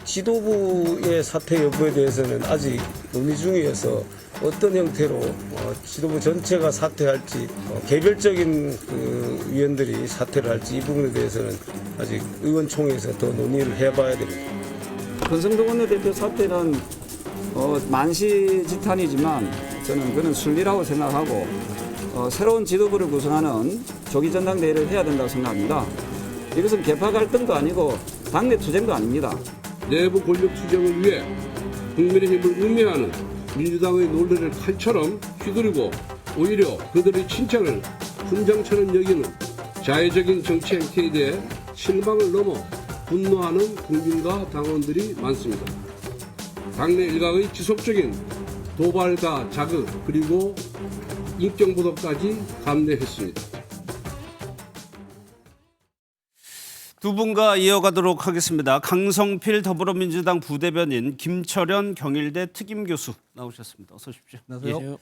지도부의 사퇴 여부에 대해서는 아직 논의 중이어서 어떤 형태로 지도부 전체가 사퇴할지 개별적인 그 위원들이 사퇴를 할지 이 부분에 대해서는 아직 의원총회에서 더 논의를 해봐야 됩니다. 권성동 원내대표 사퇴는 만시지탄이지만 저는 그는 순리라고 생각하고 새로운 지도부를 구성하는 조기 전당대회를 해야 된다고 생각합니다. 이것은 계파 갈등도 아니고 당내 투쟁도 아닙니다. 내부 권력 투쟁을 위해 국민의힘을 음해하는 민주당의 논리를 칼처럼 휘두르고 오히려 그들의 칭찬을 훈장처럼 여기는 자해적인 정치 행태에 대해 실망을 넘어 분노하는 국민과 당원들이 많습니다. 당내 일각의 지속적인 도발과 자극 그리고 인격보도까지 감내했습니다. 두 분과 이어가도록 하겠습니다. 강성필 더불어민주당 부대변인, 김철현 경일대 특임교수 나오셨습니다. 어서 오십시오. 안녕하세요. 예.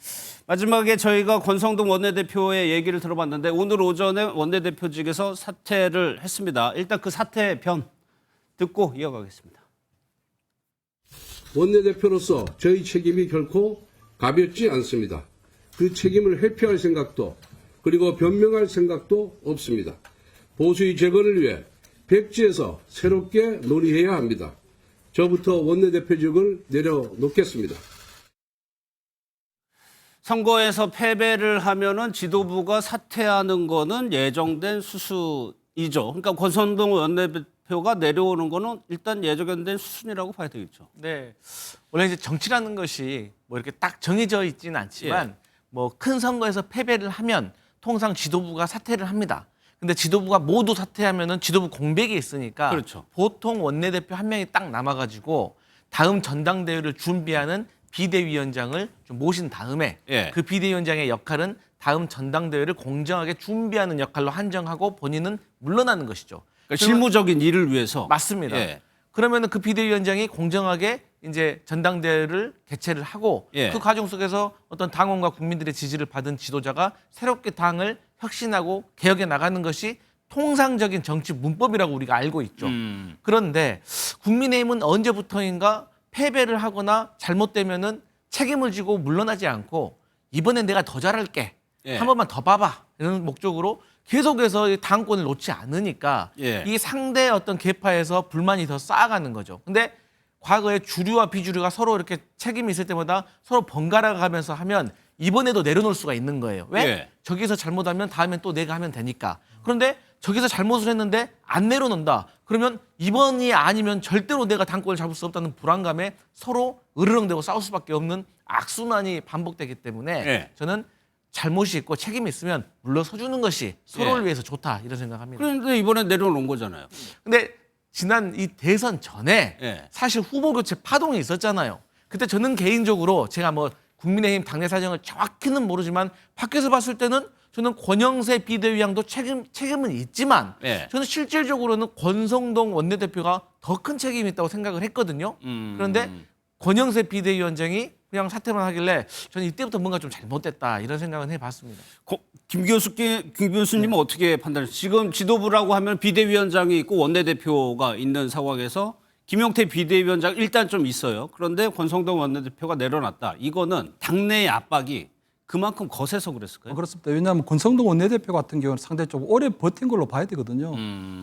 마지막에 저희가 권성동 원내대표의 얘기를 들어봤는데 오늘 오전에 원내대표직에서 사퇴를 했습니다. 일단 그 사퇴 변 듣고 이어가겠습니다. 원내대표로서 저희 책임이 결코 가볍지 않습니다. 그 책임을 회피할 생각도 그리고 변명할 생각도 없습니다. 보수의 재건을 위해 백지에서 새롭게 논의해야 합니다. 저부터 원내대표직을 내려놓겠습니다. 선거에서 패배를 하면은 지도부가 사퇴하는 거는 예정된 수순이죠. 그러니까 권성동 원내대표가 내려오는 거는 일단 예정된 수순이라고 봐야 되겠죠. 네. 원래 이제 정치라는 것이 뭐 이렇게 딱 정해져 있지는 않지만 뭐 큰 선거에서 패배를 하면 통상 지도부가 사퇴를 합니다. 근데 지도부가 모두 사퇴하면은 지도부 공백이 있으니까 그렇죠. 보통 원내대표 한 명이 딱 남아가지고 다음 전당대회를 준비하는 비대위원장을 좀 모신 다음에 그 비대위원장의 역할은 다음 전당대회를 공정하게 준비하는 역할로 한정하고 본인은 물러나는 것이죠. 그러니까 실무적인 일을 위해서. 맞습니다. 그러면은 그 비대위원장이 공정하게 이제 전당대회를 개최를 하고 그 과정 속에서 어떤 당원과 국민들의 지지를 받은 지도자가 새롭게 당을 혁신하고 개혁해 나가는 것이 통상적인 정치 문법이라고 우리가 알고 있죠. 그런데 국민의힘은 언제부터인가 패배를 하거나 잘못되면은 책임을 지고 물러나지 않고 이번엔 내가 더 잘할게. 한 번만 더 봐봐. 이런 목적으로 계속해서 이 당권을 놓지 않으니까 이 상대 어떤 계파에서 불만이 더 쌓아가는 거죠. 근데 과거에 주류와 비주류가 서로 이렇게 책임이 있을 때마다 서로 번갈아 가면서 하면 이번에도 내려놓을 수가 있는 거예요. 왜? 저기서 잘못하면 다음엔 또 내가 하면 되니까. 그런데 저기서 잘못을 했는데 안 내려놓는다. 그러면 이번이 아니면 절대로 내가 당권을 잡을 수 없다는 불안감에 서로 으르렁대고 싸울 수밖에 없는 악순환이 반복되기 때문에 저는 잘못이 있고 책임이 있으면 물러서주는 것이 서로를 위해서 좋다 이런 생각합니다. 그런데 이번에 내려놓은 거잖아요. 근데 지난 이 대선 전에 사실 후보 교체 파동이 있었잖아요. 그때 저는 개인적으로 제가 뭐 국민의힘 당내 사정을 정확히는 모르지만 밖에서 봤을 때는 저는 권영세 비대위원장도 책임은 있지만 저는 실질적으로는 권성동 원내대표가 더 큰 책임이 있다고 생각을 했거든요. 그런데 권영세 비대위원장이 그냥 사퇴만 하길래 저는 이때부터 뭔가 좀 잘못됐다 이런 생각은 해봤습니다. 김 교수님은 어떻게 판단하세요? 지금 지도부라고 하면 비대위원장이 있고 원내대표가 있는 상황에서 김용태 비대위원장 일단 좀 있어요. 그런데 권성동 원내대표가 내려놨다. 이거는 당내의 압박이 그만큼 거세서 그랬을까요? 그렇습니다. 왜냐하면 권성동 원내대표 같은 경우는 상당히 좀 오래 버틴 걸로 봐야 되거든요.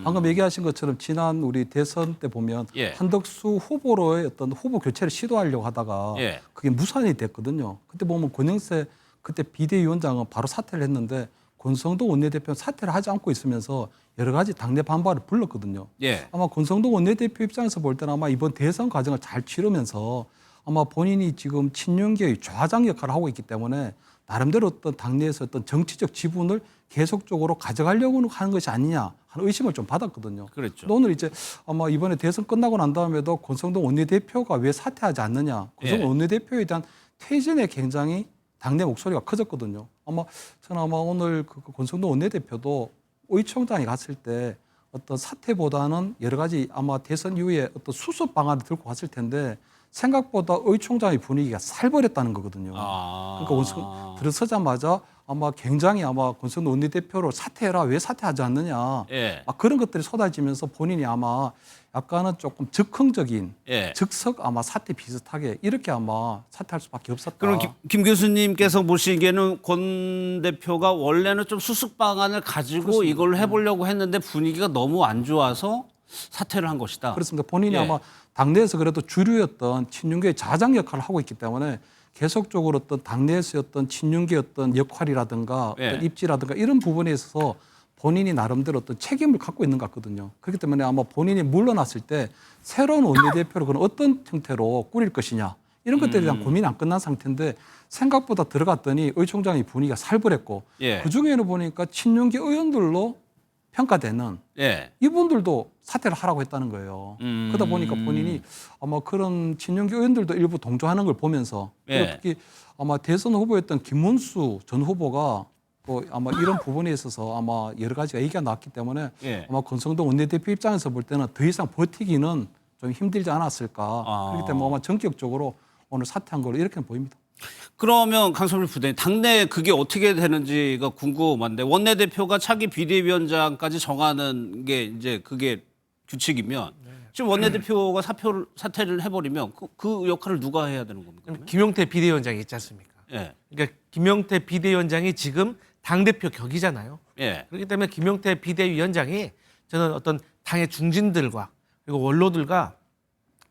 방금 얘기하신 것처럼 지난 우리 대선 때 보면 한덕수 후보로의 어떤 후보 교체를 시도하려고 하다가 그게 무산이 됐거든요. 그때 보면 권영세 그때 비대위원장은 바로 사퇴를 했는데 권성동 원내대표는 사퇴를 하지 않고 있으면서 여러 가지 당내 반발을 불렀거든요. 아마 권성동 원내대표 입장에서 볼 때는 아마 이번 대선 과정을 잘 치르면서 아마 본인이 지금 친윤계의 좌장 역할을 하고 있기 때문에 나름대로 어떤 당내에서 어떤 정치적 지분을 계속적으로 가져가려고 하는 것이 아니냐 하는 의심을 좀 받았거든요. 그렇죠. 오늘 이제 아마 이번에 대선 끝나고 난 다음에도 권성동 원내대표가 왜 사퇴하지 않느냐. 권성동 원내대표에 대한 퇴진에 굉장히 당내 목소리가 커졌거든요. 저는 오늘 그 권성동 원내대표도 의총장에 갔을 때 어떤 사퇴보다는 여러 가지 아마 대선 이후에 어떤 수습 방안을 들고 갔을 텐데 생각보다 의총장의 분위기가 살벌했다는 거거든요. 아. 그러니까 들어서자마자 아마 굉장히 아마 권성동 원내대표를 사퇴해라, 왜 사퇴하지 않느냐, 예. 막 그런 것들이 쏟아지면서 본인이 아마 약간은 조금 즉흥적인, 예. 즉석 아마 사퇴 비슷하게 이렇게 아마 사퇴할 수밖에 없었다. 그럼 김 교수님께서 보시기에는 권 대표가 원래는 좀 수습 방안을 가지고 이걸 해보려고 했는데 분위기가 너무 안 좋아서 사퇴를 한 것이다. 그렇습니다. 본인이 예. 아마 당내에서 그래도 주류였던 친윤계의 자장 역할을 하고 있기 때문에 계속적으로 어떤 당내에서의 어떤 친윤계의 어떤 역할이라든가 예. 어떤 입지라든가 이런 부분에 있어서 본인이 나름대로 어떤 책임을 갖고 있는 것 같거든요. 그렇기 때문에 아마 본인이 물러났을 때 새로운 원내대표를 그런 어떤 형태로 꾸릴 것이냐 이런 것들에 대한 고민이 안 끝난 상태인데 생각보다 들어갔더니 의총장의 분위기가 살벌했고 예. 그중에는 보니까 친윤계 의원들로 평가되는 예. 이분들도 사퇴를 하라고 했다는 거예요. 그러다 보니까 본인이 아마 그런 친윤계 의원들도 일부 동조하는 걸 보면서 그리고 예. 특히 아마 대선 후보였던 김문수 전 후보가 또 아마 이런 부분에 있어서 아마 여러 가지가 얘기가 나왔기 때문에 예. 아마 권성동 원내대표 입장에서 볼 때는 더 이상 버티기는 좀 힘들지 않았을까. 그렇기 때문에 아마 전격적으로 오늘 사퇴한 걸로 이렇게 보입니다. 그러면 강성필 부대님 당내 그게 어떻게 되는지가 궁금한데 원내대표가 차기 비대위원장까지 정하는 게 이제 그게 규칙이면 지금 원내대표가 사퇴를 해버리면 그 역할을 누가 해야 되는 겁니까? 그러면? 김용태 비대위원장이 있지 않습니까? 예. 그러니까 김용태 비대위원장이 지금 당대표 격이잖아요. 예. 그렇기 때문에 김용태 비대위원장이 저는 어떤 당의 중진들과 그리고 원로들과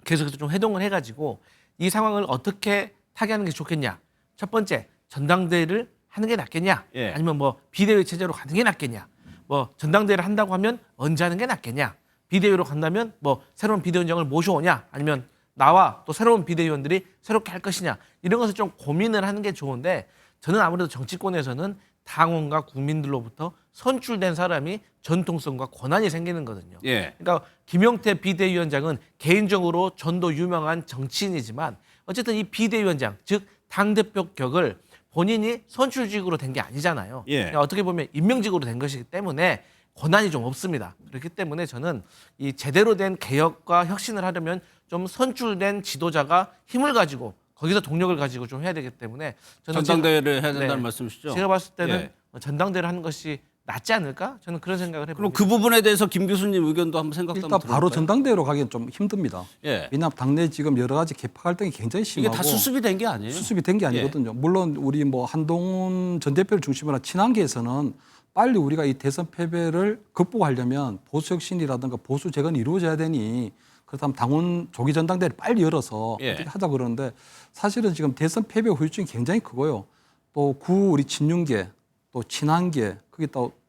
계속해서 좀 회동을 해가지고 이 상황을 어떻게 타개하는 게 좋겠냐. 첫 번째, 전당대회를 하는 게 낫겠냐. 예. 아니면 뭐 비대위 체제로 가는 게 낫겠냐. 뭐 전당대회를 한다고 하면 언제 하는 게 낫겠냐. 비대위로 간다면 뭐 새로운 비대위원장을 모셔오냐. 아니면 나와 또 새로운 비대위원들이 새롭게 할 것이냐. 이런 것을 좀 고민을 하는 게 좋은데 저는 아무래도 정치권에서는 당원과 국민들로부터 선출된 사람이 전통성과 권한이 생기는 거거든요. 예. 그러니까 김용태 비대위원장은 개인적으로 전도 유명한 정치인이지만 어쨌든 이 비대위원장, 즉 당대표 격을 본인이 선출직으로 된 게 아니잖아요. 예. 그러니까 어떻게 보면 임명직으로 된 것이기 때문에 권한이 좀 없습니다. 그렇기 때문에 저는 이 제대로 된 개혁과 혁신을 하려면 좀 선출된 지도자가 힘을 가지고 거기서 동력을 가지고 좀 해야 되기 때문에 저는 전당대회를 해야 된다는 말씀이시죠? 제가 봤을 때는 예. 전당대회를 하는 것이 낫지 않을까? 저는 그런 생각을 해봅니다. 그럼 그 부분에 대해서 김 교수님 의견도 한번 생각 한번 일단 바로 들어볼까요? 전당대회로 가기는 좀 힘듭니다. 예. 왜냐하면 당내 지금 여러 가지 개파 갈등이 굉장히 이게 심하고 다 수습이 된 게 아니에요? 수습이 된 게 아니거든요. 물론 우리 뭐 한동훈 전 대표를 중심으로 한 친한계에서는 빨리 우리가 이 대선 패배를 극복하려면 보수 혁신이라든가 보수 재건이 이루어져야 되니 그렇다면 당원 조기 전당대회를 빨리 열어서 예. 어떻게 하자 그러는데 사실은 지금 대선 패배 후유증이 굉장히 크고요. 또 우리 친윤계 또 친한계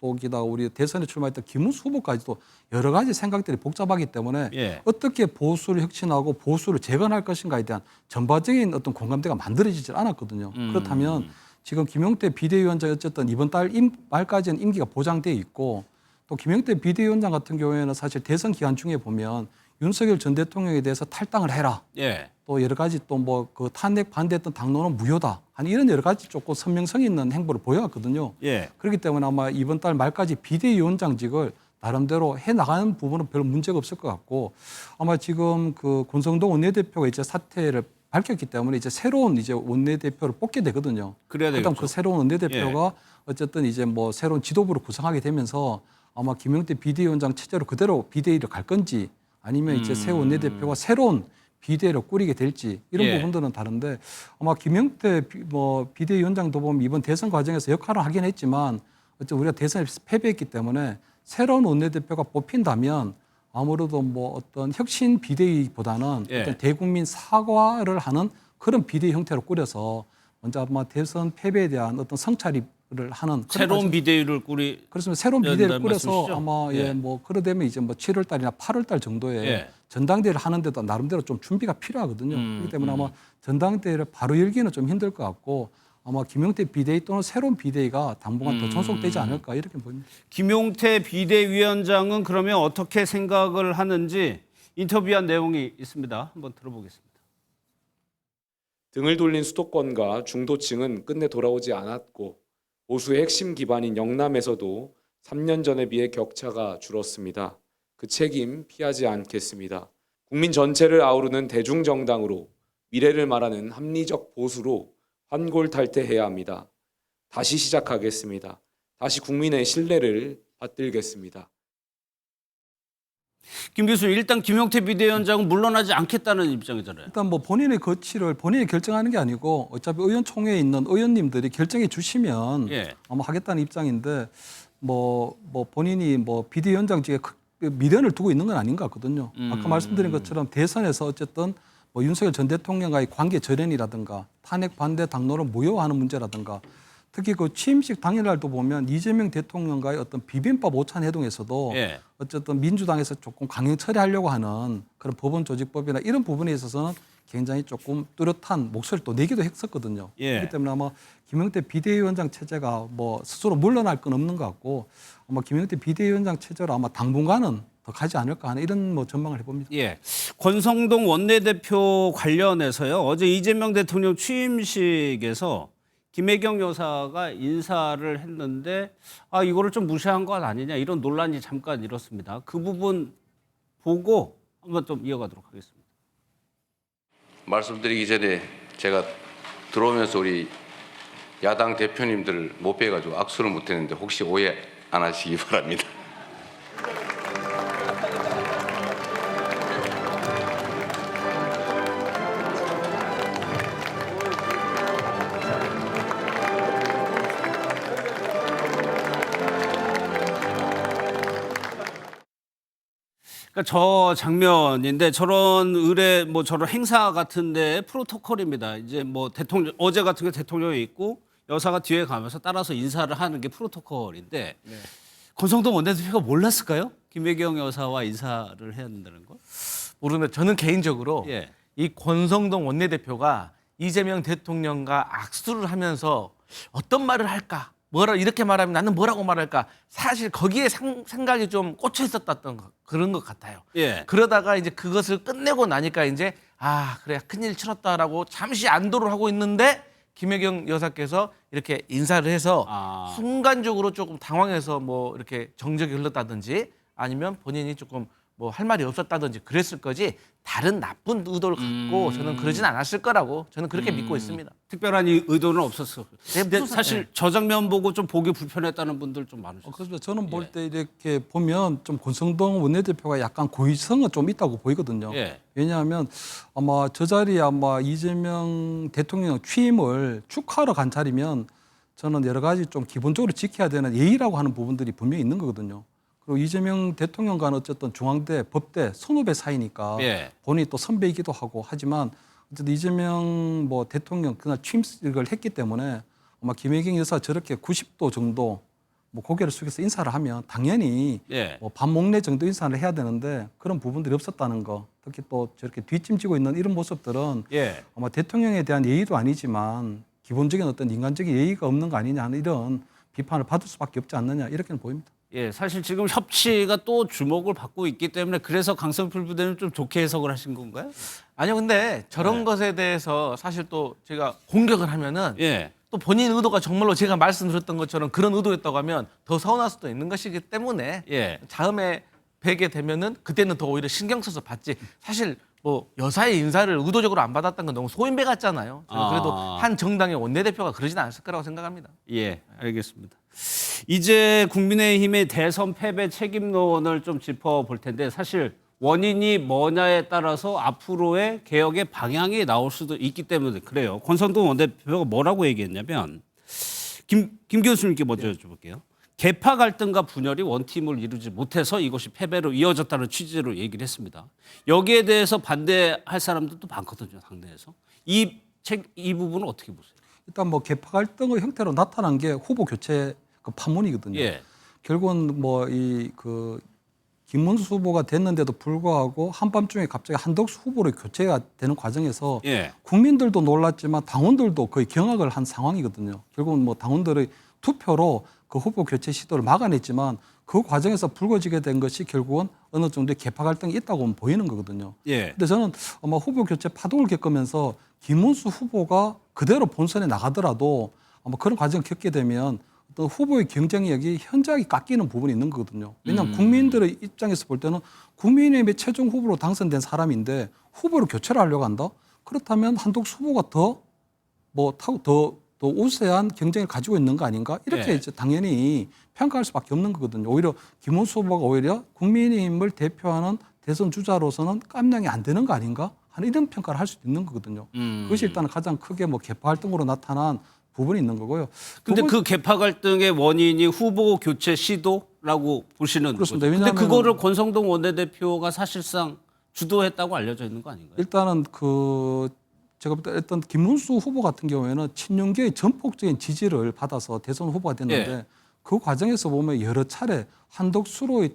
거기다 우리 대선에 출마했던 김문수 후보까지도 여러 가지 생각들이 복잡하기 때문에 예. 어떻게 보수를 혁신하고 보수를 재건할 것인가에 대한 전반적인 어떤 공감대가 만들어지질 않았거든요. 그렇다면 지금 김용태 비대위원장이 어쨌든 이번 달 말까지는 임기가 보장돼 있고 또 김용태 비대위원장 같은 경우에는 사실 대선 기간 중에 보면 윤석열 전 대통령에 대해서 탈당을 해라. 예. 또 여러 가지 또 뭐 그 탄핵 반대했던 당론은 무효다. 아니 이런 여러 가지 조금 선명성 있는 행보를 보여왔거든요. 예. 그렇기 때문에 아마 이번 달 말까지 비대위원장직을 나름대로 해 나가는 부분은 별 문제가 없을 것 같고 아마 지금 그 권성동 원내대표가 이제 사퇴를 밝혔기 때문에 이제 새로운 이제 원내대표를 뽑게 되거든요. 그래야 그다음 되겠죠. 그 새로운 원내대표가 어쨌든 이제 뭐 새로운 지도부를 구성하게 되면서 아마 김용태 비대위원장 체제로 그대로 비대위를 갈 건지 아니면 이제 새 원내대표가 새로운 비대위를 꾸리게 될지 이런 예. 부분들은 다른데 아마 김용태 비대위원장도 보면 이번 대선 과정에서 역할을 하긴 했지만 어쨌든 우리가 대선에서 패배했기 때문에 새로운 원내대표가 뽑힌다면 아무래도 뭐 어떤 혁신 비대위보다는 예. 어떤 대국민 사과를 하는 그런 비대위 형태로 꾸려서 먼저 아마 대선 패배에 대한 어떤 성찰을 하는 그런 새로운 비대위를 그렇습니다. 새로운 비대위를 된다는 꾸려서 말씀이시죠? 아마 예. 예, 뭐 그러되면 이제 뭐 7월 달이나 8월 달 정도에 예. 전당대회를 하는데도 나름대로 좀 준비가 필요하거든요. 그렇기 때문에 아마 전당대회를 바로 열기는 좀 힘들 것 같고 아마 김용태 비대위 또는 새로운 비대위가 당분간 더 존속되지 않을까 이렇게 보입니다. 김용태 비대위원장은 그러면 어떻게 생각을 하는지 인터뷰한 내용이 있습니다. 한번 들어보겠습니다. 등을 돌린 수도권과 중도층은 끝내 돌아오지 않았고 보수의 핵심 기반인 영남에서도 3년 전에 비해 격차가 줄었습니다. 그 책임 피하지 않겠습니다. 국민 전체를 아우르는 대중정당으로 미래를 말하는 합리적 보수로 환골탈퇴해야 합니다. 다시 시작하겠습니다. 다시 국민의 신뢰를 받들겠습니다. 김 교수님, 일단 김용태 비대위원장은 물러나지 않겠다는 입장이잖아요. 일단 뭐 본인의 거취를 본인이 결정하는 게 아니고 어차피 의원총회에 있는 의원님들이 결정해 주시면 예. 아마 하겠다는 입장인데 뭐 본인이 뭐 비대위원장직에 미련을 두고 있는 건 아닌 것 같거든요. 아까 말씀드린 것처럼 대선에서 어쨌든 뭐 윤석열 전 대통령과의 관계 절연이라든가 탄핵 반대 당론을 무효화하는 문제라든가 특히 그 취임식 당일날도 보면 이재명 대통령과의 어떤 비빔밥 오찬 회동에서도 예. 어쨌든 민주당에서 조금 강행 처리하려고 하는 그런 법원 조직법이나 이런 부분에 있어서는 굉장히 조금 뚜렷한 목소리를 또 내기도 했었거든요. 예. 그렇기 때문에 아마 김용태 비대위원장 체제가 뭐 스스로 물러날 건 없는 것 같고 아마 김용태 비대위원장 체제로 아마 당분간은 더 가지 않을까 하는 이런 뭐 전망을 해봅니다. 예. 권성동 원내대표 관련해서요. 어제 이재명 대통령 취임식에서 김혜경 여사가 인사를 했는데 이거를 좀 무시한 것 아니냐 이런 논란이 잠깐 일었습니다. 그 부분 보고 한번 좀 이어가도록 하겠습니다. 말씀드리기 전에 제가 들어오면서 우리 야당 대표님들을 못 뵈가지고 악수를 못했는데 혹시 오해 안 하시기 바랍니다. 그러니까 저 장면인데 저런 의례 뭐 저런 행사 같은데 프로토콜입니다. 이제 뭐 대통령 어제 같은 게 대통령이 있고 여사가 뒤에 가면서 따라서 인사를 하는 게 프로토콜인데 권성동 원내대표가 몰랐을까요? 김혜경 여사와 인사를 해야 된다는 거? 모르는데 저는 개인적으로 예. 이 권성동 원내대표가 이재명 대통령과 악수를 하면서 어떤 말을 할까? 뭐라 이렇게 말하면 나는 뭐라고 말할까? 사실 거기에 생각이 좀 꽂혀 있었던 그런 것 같아요. 예. 그러다가 이제 그것을 끝내고 나니까 이제 그래 큰일 치렀다라고 잠시 안도를 하고 있는데 김혜경 여사께서 이렇게 인사를 해서 순간적으로 조금 당황해서 뭐 이렇게 정적이 흘렀다든지 아니면 본인이 조금 뭐 할 말이 없었다든지 그랬을 거지 다른 나쁜 의도를 갖고 저는 그러진 않았을 거라고 저는 그렇게 믿고 있습니다. 특별한 의도는 없었어. 네, 근데 무슨 사실 저 장면 보고 좀 보기 불편했다는 분들 좀 많으셨어요. 그래서 저는 볼 때 이렇게 보면 좀 권성동 원내대표가 약간 고의성은 좀 있다고 보이거든요. 예. 왜냐하면 아마 저 자리에 아마 이재명 대통령 취임을 축하하러 간 자리면 저는 여러 가지 좀 기본적으로 지켜야 되는 예의라고 하는 부분들이 분명히 있는 거거든요. 그리고 이재명 대통령과는 어쨌든 중앙대, 법대, 선후배 사이니까 예. 본인이 또 선배이기도 하고 하지만 어쨌든 이재명 뭐 대통령 그날 취임식을 했기 때문에 아마 김혜경 여사 저렇게 90도 정도 뭐 고개를 숙여서 인사를 하면 당연히 예. 뭐 밥 먹네 정도 인사를 해야 되는데 그런 부분들이 없었다는 거 특히 또 저렇게 뒷짐지고 있는 이런 모습들은 예. 아마 대통령에 대한 예의도 아니지만 기본적인 어떤 인간적인 예의가 없는 거 아니냐 하는 이런 비판을 받을 수밖에 없지 않느냐 이렇게는 보입니다. 예, 사실 지금 협치가 또 주목을 받고 있기 때문에 그래서 강성필 부대는 좀 좋게 해석을 하신 건가요? 아니요, 근데 저런 것에 대해서 사실 또 제가 공격을 하면은 예. 또 본인 의도가 정말로 제가 말씀드렸던 것처럼 그런 의도였다고 하면 더 서운할 수도 있는 것이기 때문에 예. 다음에 뵈게 되면은 그때는 더 오히려 신경 써서 받지. 사실 뭐 여사의 인사를 의도적으로 안 받았던 건 너무 소인배 같잖아요. 저는 그래도 한 정당의 원내대표가 그러진 않았을 거라고 생각합니다. 예, 알겠습니다. 이제 국민의힘의 대선 패배 책임론을 좀 짚어볼 텐데 사실 원인이 뭐냐에 따라서 앞으로의 개혁의 방향이 나올 수도 있기 때문에 그래요. 권성동 원내대표가 뭐라고 얘기했냐면 김 교수님께 먼저 여쭤볼게요. 계파 갈등과 분열이 원팀을 이루지 못해서 이것이 패배로 이어졌다는 취지로 얘기를 했습니다. 여기에 대해서 반대할 사람들도 많거든요, 당내에서. 이 부분은 어떻게 보세요? 일단 뭐 계파 갈등의 형태로 나타난 게 후보 교체 그 파문이거든요. 예. 결국은 뭐 이 그 김문수 후보가 됐는데도 불구하고 한밤중에 갑자기 한덕수 후보로 교체가 되는 과정에서 예. 국민들도 놀랐지만 당원들도 거의 경악을 한 상황이거든요. 결국은 뭐 당원들의 투표로 그 후보 교체 시도를 막아냈지만 그 과정에서 불거지게 된 것이 결국은 어느 정도의 계파 갈등이 있다고 보이는 거거든요. 예. 근데 저는 아마 후보 교체 파동을 겪으면서 김문수 후보가 그대로 본선에 나가더라도 아마 그런 과정을 겪게 되면 어떤 후보의 경쟁력이 현저하게 깎이는 부분이 있는 거거든요. 왜냐하면 국민들의 입장에서 볼 때는 국민의힘의 최종 후보로 당선된 사람인데 후보를 교체를 하려고 한다? 그렇다면 한덕수 후보가 더 우세한 경쟁을 가지고 있는 거 아닌가? 이렇게 예. 이제 당연히 평가할 수밖에 없는 거거든요. 오히려 김문수 후보가 오히려 국민의힘을 대표하는 대선 주자로서는 깜냥이 안 되는 거 아닌가? 하는 이런 평가를 할 수도 있는 거거든요. 그것이 일단 가장 크게 개파 활동으로 나타난 부분이 있는 거고요. 근데 그 개파 갈등의 원인이 후보 교체 시도라고 보시는 그렇습니다. 거죠. 근데 왜냐하면은- 그거를 권성동 원내대표가 사실상 주도했다고 알려져 있는 거 아닌가요? 일단은 제가 볼 때 어떤 김문수 후보 같은 경우에는 친윤계의 전폭적인 지지를 받아서 대선 후보가 됐는데 예. 그 과정에서 보면 여러 차례 한덕수하고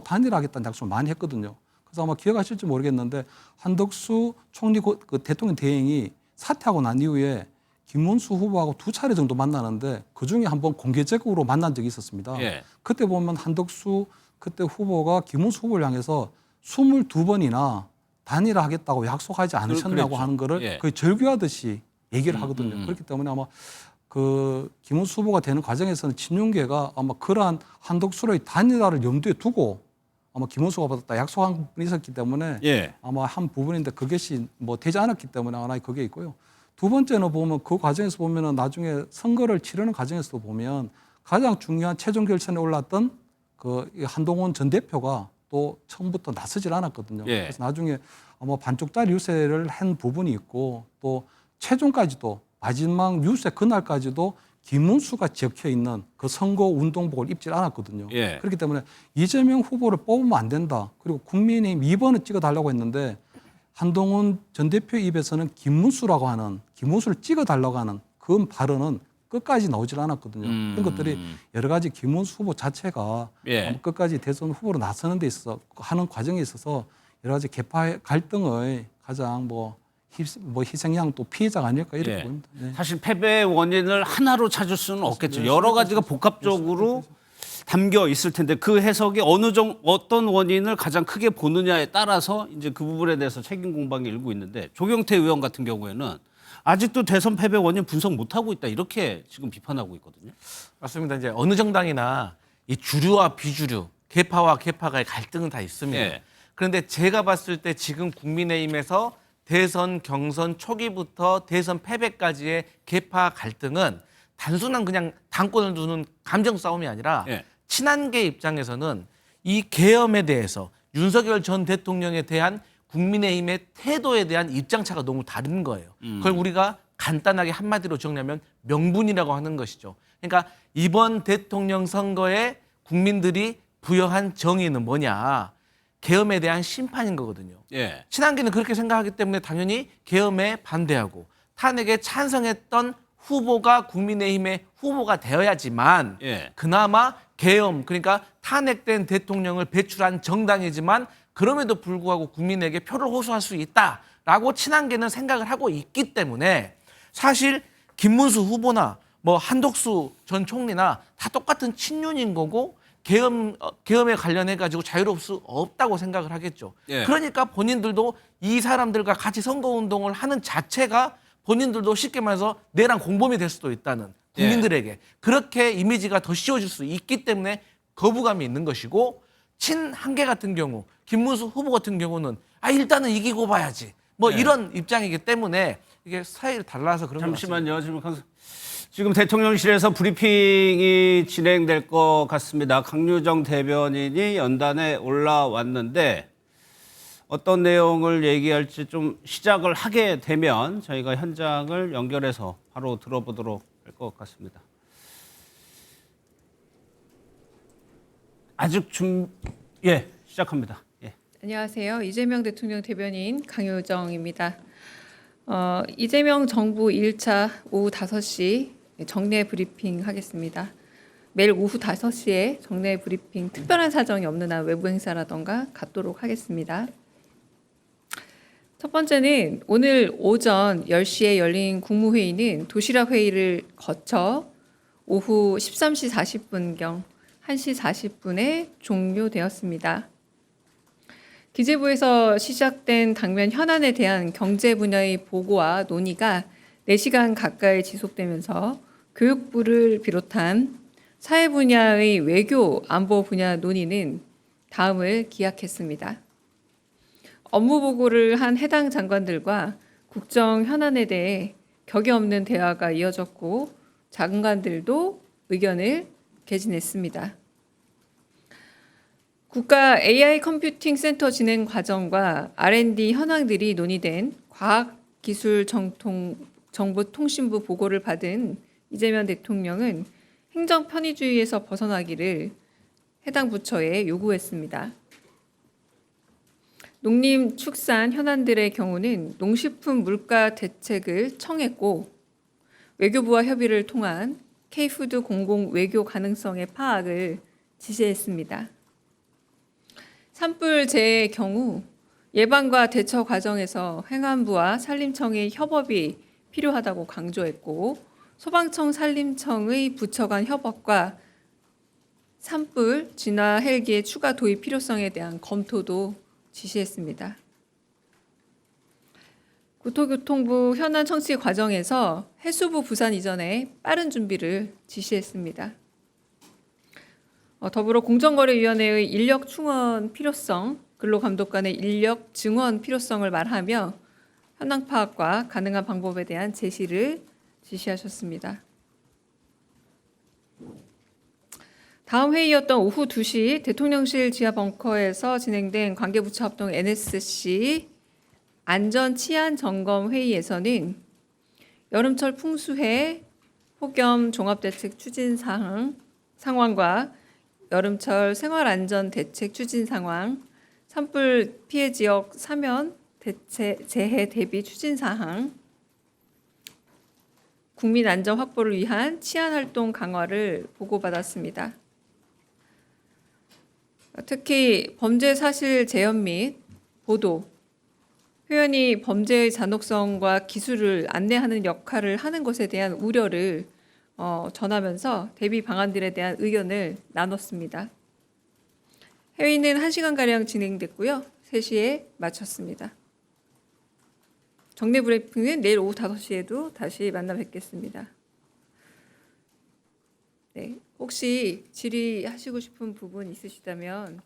단일화하겠다는 약속을 많이 했거든요. 그래서 아마 기억하실지 모르겠는데 한덕수 총리 그 대통령 대행이 사퇴하고 난 이후에 김문수 후보하고 2차례 정도 만나는데 그중에 한번 공개적으로 만난 적이 있었습니다. 예. 그때 보면 한덕수 그때 후보가 김문수 후보를 향해서 22번이나 단일화하겠다고 약속하지 않으셨냐고 그랬죠. 하는 거를 예. 거의 절규하듯이 얘기를 하거든요. 그렇기 때문에 아마 그 김문수 후보가 되는 과정에서는 친윤계가 아마 그러한 한덕수의 단일화를 염두에 두고 아마 김문수가 받았다 약속한 분이 있었기 때문에 예. 아마 한 부분인데 그것이 되지 않았기 때문에 하나의 그게 있고요. 두 번째는 보면 그 과정에서 보면은 나중에 선거를 치르는 과정에서도 보면 가장 중요한 최종 결선에 올랐던 그 한동훈 전 대표가 또 처음부터 나서질 않았거든요. 예. 그래서 나중에 아마 반쪽짜리 유세를 한 부분이 있고 또 최종까지도 마지막 유세 그날까지도 김문수가 적혀 있는 그 선거 운동복을 입질 않았거든요. 예. 그렇기 때문에 이재명 후보를 뽑으면 안 된다. 그리고 국민의힘 2번을 찍어달라고 했는데 한동훈 전 대표 입에서는 김문수라고 하는 김문수를 찍어달라고 하는 그 발언은 끝까지 나오질 않았거든요. 그런 것들이 여러 가지 김문수 후보 자체가 예. 끝까지 대선 후보로 나서는 데 있어서 하는 과정에 있어서 여러 가지 개파 갈등의 가장 희생양 또 피해자가 아닐까 이렇게 예. 봅니다. 네. 사실 패배의 원인을 하나로 찾을 수는 없겠죠. 여러 가지가 복합적으로 담겨 있을 텐데 그 해석이 어떤 원인을 가장 크게 보느냐에 따라서 이제 그 부분에 대해서 책임 공방이 일고 있는데 조경태 의원 같은 경우에는 아직도 대선 패배 원인 분석 못 하고 있다 이렇게 지금 비판하고 있거든요. 맞습니다. 이제 어느 정당이나 이 주류와 비주류, 개파와 개파가의 갈등은 다 있습니다. 예. 그런데 제가 봤을 때 지금 국민의힘에서 대선 경선 초기부터 대선 패배까지의 개파 갈등은 단순한 그냥 당권을 두는 감정 싸움이 아니라 예. 친한계 입장에서는 이 계엄에 대해서 윤석열 전 대통령에 대한 국민의힘의 태도에 대한 입장차가 너무 다른 거예요. 그걸 우리가 간단하게 한마디로 정리하면 명분이라고 하는 것이죠. 그러니까 이번 대통령 선거에 국민들이 부여한 정의는 뭐냐. 계엄에 대한 심판인 거거든요. 예. 친한계는 그렇게 생각하기 때문에 당연히 계엄에 반대하고 탄핵에 찬성했던 후보가 국민의힘의 후보가 되어야지만 예. 그나마 계엄 그러니까 탄핵된 대통령을 배출한 정당이지만 그럼에도 불구하고 국민에게 표를 호소할 수 있다라고 친한계는 생각을 하고 있기 때문에 사실 김문수 후보나 한덕수 전 총리나 다 똑같은 친윤인 거고 계엄에 관련해 가지고 자유로울 수 없다고 생각을 하겠죠. 예. 그러니까 본인들도 이 사람들과 같이 선거운동을 하는 자체가 본인들도 쉽게 말해서 내랑 공범이 될 수도 있다는 국민들에게 그렇게 이미지가 더 씌워질 수 있기 때문에 거부감이 있는 것이고 친한계 같은 경우 김문수 후보 같은 경우는 일단은 이기고 봐야지 이런 입장이기 때문에 이게 스타일이 달라서 그런 것 같습니다. 잠시만요. 지금 대통령실에서 브리핑이 진행될 것 같습니다. 강유정 대변인이 연단에 올라왔는데 어떤 내용을 얘기할지 좀 시작을 하게 되면 저희가 현장을 연결해서 바로 들어보도록 할 것 같습니다. 시작합니다. 예. 안녕하세요. 이재명 대통령 대변인 강효정입니다. 이재명 정부 1차 오후 5시 정례 브리핑 하겠습니다. 매일 오후 5시에 정례 브리핑 특별한 사정이 없는 한 외부 행사라던가 갖도록 하겠습니다. 첫 번째는 오늘 오전 10시에 열린 국무회의는 도시락 회의를 거쳐 오후 13시 40분경 1시 40분에 종료되었습니다. 기재부에서 시작된 당면 현안에 대한 경제 분야의 보고와 논의가 4시간 가까이 지속되면서 교육부를 비롯한 사회 분야의 외교, 안보 분야 논의는 다음을 기약했습니다. 업무 보고를 한 해당 장관들과 국정 현안에 대해 격이 없는 대화가 이어졌고 장관들도 의견을 개진했습니다. 국가 AI 컴퓨팅 센터 진행 과정과 R&D 현황들이 논의된 과학기술정보통신부 보고를 받은 이재명 대통령은 행정 편의주의에서 벗어나기를 해당 부처에 요구했습니다. 농림축산 현안들의 경우는 농식품 물가 대책을 청했고 외교부와 협의를 통한 K푸드 공공 외교 가능성의 파악을 지시했습니다. 산불 재해의 경우 예방과 대처 과정에서 행안부와 산림청의 협업이 필요하다고 강조했고 소방청, 산림청의 부처 간 협업과 산불 진화 헬기의 추가 도입 필요성에 대한 검토도 지시했습니다. 국토교통부 현안 청취 과정에서 해수부 부산 이전에 빠른 준비를 지시했습니다. 더불어 공정거래위원회의 인력 충원 필요성, 근로감독관의 인력 증원 필요성을 말하며 현황 파악과 가능한 방법에 대한 제시를 지시하셨습니다. 다음 회의였던 오후 2시 대통령실 지하 벙커에서 진행된 관계부처 합동 NSC 안전치안점검회의에서는 여름철 풍수해 폭염 종합대책 추진 상황과 여름철 생활안전대책 추진 상황, 산불 피해 지역 사면 재해 대비 추진 사항, 국민 안전 확보를 위한 치안 활동 강화를 보고받았습니다. 특히 범죄 사실 재현 및 보도, 표현이 범죄의 잔혹성과 기술을 안내하는 역할을 하는 것에 대한 우려를 전하면서 대비 방안들에 대한 의견을 나눴습니다. 회의는 1시간가량 진행됐고요. 3시에 마쳤습니다. 정례 브리핑은 내일 오후 5시에도 다시 만나 뵙겠습니다. 네, 혹시 질의하시고 싶은 부분 있으시다면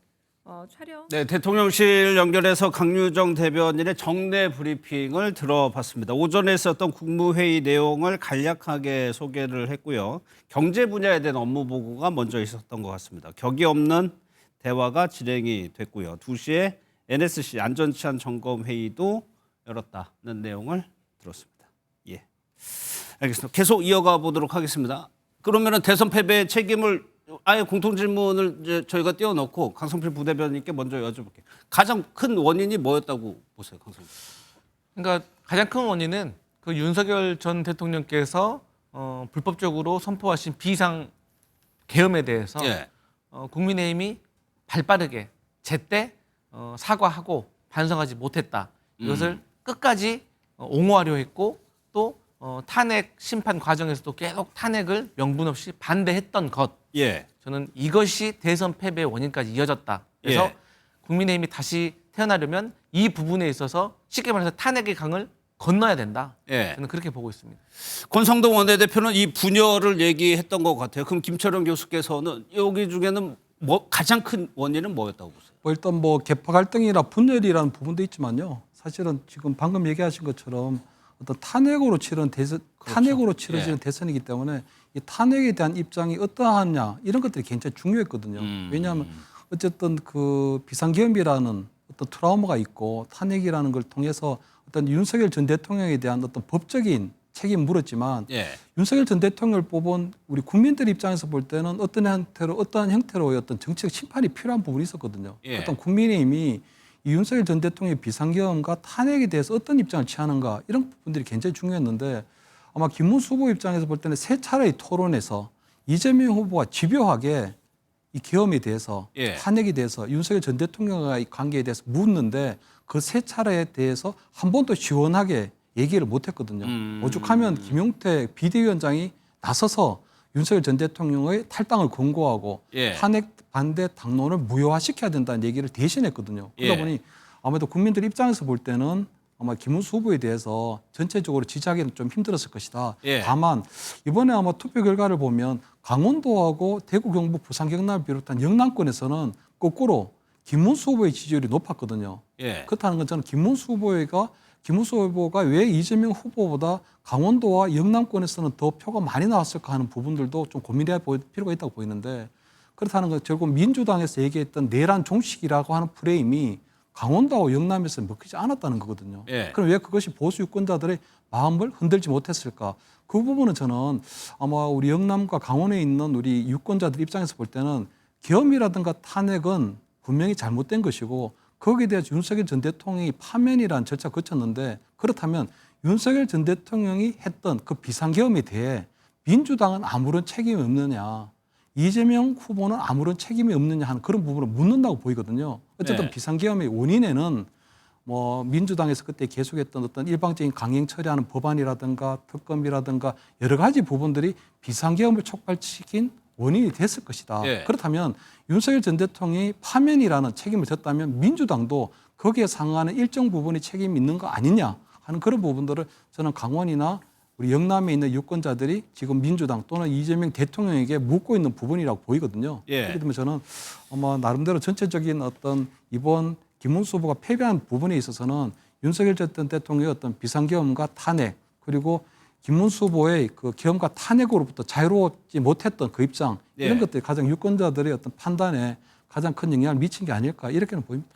촬영. 네, 대통령실 연결해서 강유정 대변인의 정례 브리핑을 들어봤습니다. 오전에 있었던 국무회의 내용을 간략하게 소개를 했고요. 경제 분야에 대한 업무 보고가 먼저 있었던 것 같습니다. 격이 없는 대화가 진행이 됐고요. 2시에 NSC 안전치안 점검 회의도 열었다는 내용을 들었습니다. 예, 알겠습니다. 계속 이어가 보도록 하겠습니다. 그러면은 대선 패배의 책임을 아예 공통 질문을 이제 저희가 띄워놓고 강성필 부대변인께 먼저 여쭤볼게요. 가장 큰 원인이 뭐였다고 보세요, 강성필? 그러니까 가장 큰 원인은 그 윤석열 전 대통령께서 불법적으로 선포하신 비상 계엄에 대해서 예. 국민의힘이 발빠르게 제때 사과하고 반성하지 못했다. 이것을 끝까지 옹호하려 했고 또 탄핵 심판 과정에서도 계속 탄핵을 명분 없이 반대했던 것. 예. 저는 이것이 대선 패배의 원인까지 이어졌다. 그래서 예. 국민의힘이 다시 태어나려면 이 부분에 있어서 쉽게 말해서 탄핵의 강을 건너야 된다. 예. 저는 그렇게 보고 있습니다. 권성동 원내대표는 이 분열을 얘기했던 것 같아요. 그럼 김철원 교수께서는 여기 중에는 가장 큰 원인은 뭐였다고 보세요? 일단 개파 갈등이나 분열이라는 부분도 있지만요. 사실은 지금 방금 얘기하신 것처럼 어떤 탄핵으로 치른 대선, 그렇죠. 탄핵으로 치러지는 예. 대선이기 때문에 이 탄핵에 대한 입장이 어떠하냐 이런 것들이 굉장히 중요했거든요. 왜냐하면 어쨌든 그 비상계엄이라는 어떤 트라우마가 있고 탄핵이라는 걸 통해서 어떤 윤석열 전 대통령에 대한 어떤 법적인 책임을 물었지만 예. 윤석열 전 대통령을 뽑은 우리 국민들 입장에서 볼 때는 어떠한 형태로의 어떤 정치적 심판이 필요한 부분이 있었거든요. 예. 어떤 국민의힘이 이 윤석열 전 대통령의 비상계엄과 탄핵에 대해서 어떤 입장을 취하는가 이런 부분들이 굉장히 중요했는데 아마 김문수 후보 입장에서 볼 때는 세 차례의 토론에서 이재명 후보가 집요하게 이 계엄에 대해서 예. 탄핵에 대해서 윤석열 전 대통령과의 관계에 대해서 묻는데 그 세 차례에 대해서 한 번도 시원하게 얘기를 못했거든요. 오죽하면 김용태 비대위원장이 나서서 윤석열 전 대통령의 탈당을 권고하고 예. 탄핵 반대 당론을 무효화시켜야 된다는 얘기를 대신했거든요. 그러다 예. 보니 아무래도 국민들 입장에서 볼 때는 아마 김문수 후보에 대해서 전체적으로 지지하기는 좀 힘들었을 것이다. 예. 다만 이번에 아마 투표 결과를 보면 강원도하고 대구, 경북, 부산, 경남을 비롯한 영남권에서는 거꾸로 김문수 후보의 지지율이 높았거든요. 예. 그렇다는 건 저는 김문수 후보가 왜 이재명 후보보다 강원도와 영남권에서는 더 표가 많이 나왔을까 하는 부분들도 좀 고민해야 볼 필요가 있다고 보이는데, 그렇다는 건 결국 민주당에서 얘기했던 내란 종식이라고 하는 프레임이 강원도와 영남에서 먹히지 않았다는 거거든요. 예. 그럼 왜 그것이 보수 유권자들의 마음을 흔들지 못했을까? 그 부분은 저는 아마 우리 영남과 강원에 있는 우리 유권자들 입장에서 볼 때는 계엄이라든가 탄핵은 분명히 잘못된 것이고, 거기에 대해서 윤석열 전 대통령이 파면이라는 절차를 거쳤는데, 그렇다면 윤석열 전 대통령이 했던 그 비상계엄에 대해 민주당은 아무런 책임이 없느냐, 이재명 후보는 아무런 책임이 없느냐 하는 그런 부분을 묻는다고 보이거든요. 어쨌든 네. 비상계엄의 원인에는 뭐 민주당에서 그때 계속했던 어떤 일방적인 강행 처리하는 법안이라든가 특검이라든가 여러 가지 부분들이 비상계엄을 촉발시킨 원인이 됐을 것이다. 예. 그렇다면 윤석열 전 대통령이 파면이라는 책임을 졌다면 민주당도 거기에 상응하는 일정 부분의 책임이 있는 거 아니냐 하는 그런 부분들을 저는 강원이나 우리 영남에 있는 유권자들이 지금 민주당 또는 이재명 대통령에게 묻고 있는 부분이라고 보이거든요. 예. 그렇기 때문에 저는 아마 나름대로 전체적인 어떤 이번 김문수 후보가 패배한 부분에 있어서는 윤석열 전 대통령의 어떤 비상계엄과 탄핵, 그리고 김문수 후보의 그 계엄과 탄핵으로부터 자유롭지 못했던 그 입장, 이런 예. 것들이 가장 유권자들의 어떤 판단에 가장 큰 영향을 미친 게 아닐까, 이렇게는 보입니다.